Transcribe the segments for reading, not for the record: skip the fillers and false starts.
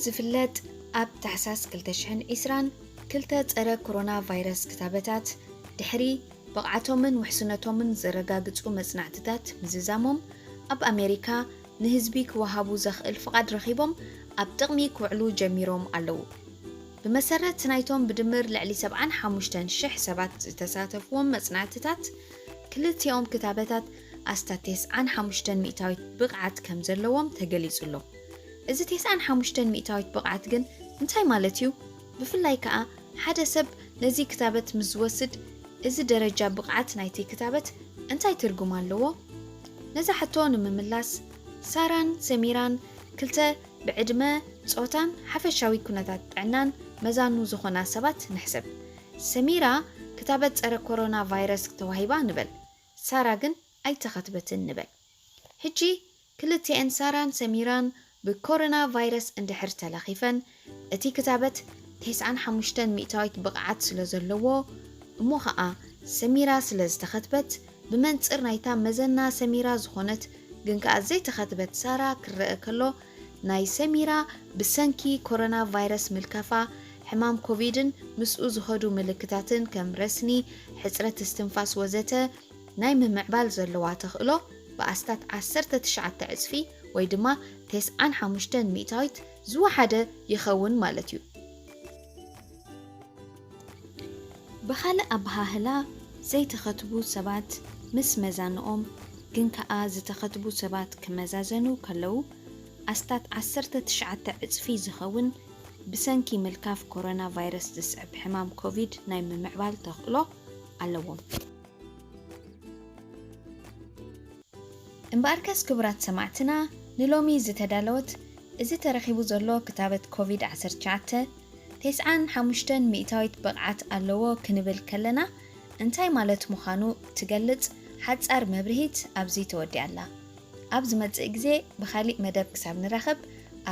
ዝፍለጥ ኣብ ታሕሳስ 2020 ክልተ ፀረ ኮሮና ቫይረስ ክታበታት ድሕሪ ብቕዓቶምን ውሕስነቶምን ዘረጋግጹ መጽናዕትታት ምዝዛሞም ኣብ ኣሜሪካ ንህዝቢ ክወሃቡ ዘኽእል ፍቓድ ረኺቦም ኣብ ጥቕሚ ክውዕሉ ጀሚሮም ኣለዉ። ብመሰረት ናይቶም ብድምር ልዕሊ 75,000 ሰባት ዝተሳተፍዎም መጽናዕትታት ክልቲኦም ክታበታት ኣስታት 95 ሚእታዊት ብቕዓት ከም ዘለዎም ተገሊጹሎ። እዚ 95 ሚእታዊት ብቕዓት ግን እንታይ ማለት እዩ? ብፍላይ ከዓ ሓደ ሰብ ነዚ ክታበት ምስ ዝወስድ እዚ ደረጃ ብቕዓት ናይቲ ክታበት እንታይ ትርጉም ኣለዎ? ነዚ ሕቶ ንምምላስ ሳራን ሰሚራን ክልተ ብዕድመ ጾታን ሓፈሻዊ ኩነታት ጥዕናን መዛኑ ዝኾና ሰባት ንሕሰብ። ሰሚራ ክታበት ፀረ ኮሮና ቫይረስ ተዋሂባ ንበል፣ ሳራ ግን ኣይተኸትበትን ንበል። ሕጂ ክልቲአን ሳራን ሰሚራን ብኮሮና ቫይረስ እንድሕር ተለኺፈን እቲ ክታበት 95 ሚእታዊት ብቕዓት ስለ ዘለዎ እሞ ከዓ ሰሚራ ስለ ዝተኸትበት ብመንፅር ናይታ መዘና ሰሚራ ዝኾነት ግን ከዓ ዘይተኸትበት ሳራ ክረአ ከሎ ናይ ሰሚራ ብሰንኪ ኮሮና ቫይረስ ምልከፋ ሕማም ኮቪድን ምስኡ ዝኸዱ ምልክታትን ከም ረስኒ፣ ሕፅረት እስትንፋስ ወዘተ ናይ ምምዕባል ዘለዋ ተኽእሎ ብኣስታት 19 ዕፅፊ ወይ ድማ 95 ሚእታዊት ዝወሓደ ይኸውን ማለት እዩ። ብኻልእ ኣበሃህላ ዘይተኸትቡ ሰባት ምስ መዛንኦም ግን ከዓ ዝተኸትቡ ሰባት ክመዛዘኑ ከለዉ ኣስታት 19 ዕፅፊ ዝኸውን ብሰንኪ ምልካፍ ኮሮና ቫይረስ ዝስዕብ ሕማም ኮቪድ ናይ ምምዕባል ተኽእሎ ኣለዎም። እምበኣርከስ ክቡራት ሰማዕትና ንሎሚ ዝተዳለወት እዚ ተረኺቡ ዘሎ ክታበት ኮቪድ-19 95 ሚእታዊት ብቕዓት ኣለዎ ክንብል ከለና እንታይ ማለት ምዃኑ ትገልጽ ሓጻር መብርሂት ኣብዚ ተወዲኣላ። ኣብ ዝመጽእ ግዜ ብኻሊእ መደብ ክሳብ ንረኽብ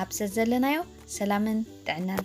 ኣብ ዘለናዮ ሰላምን ጥዕናን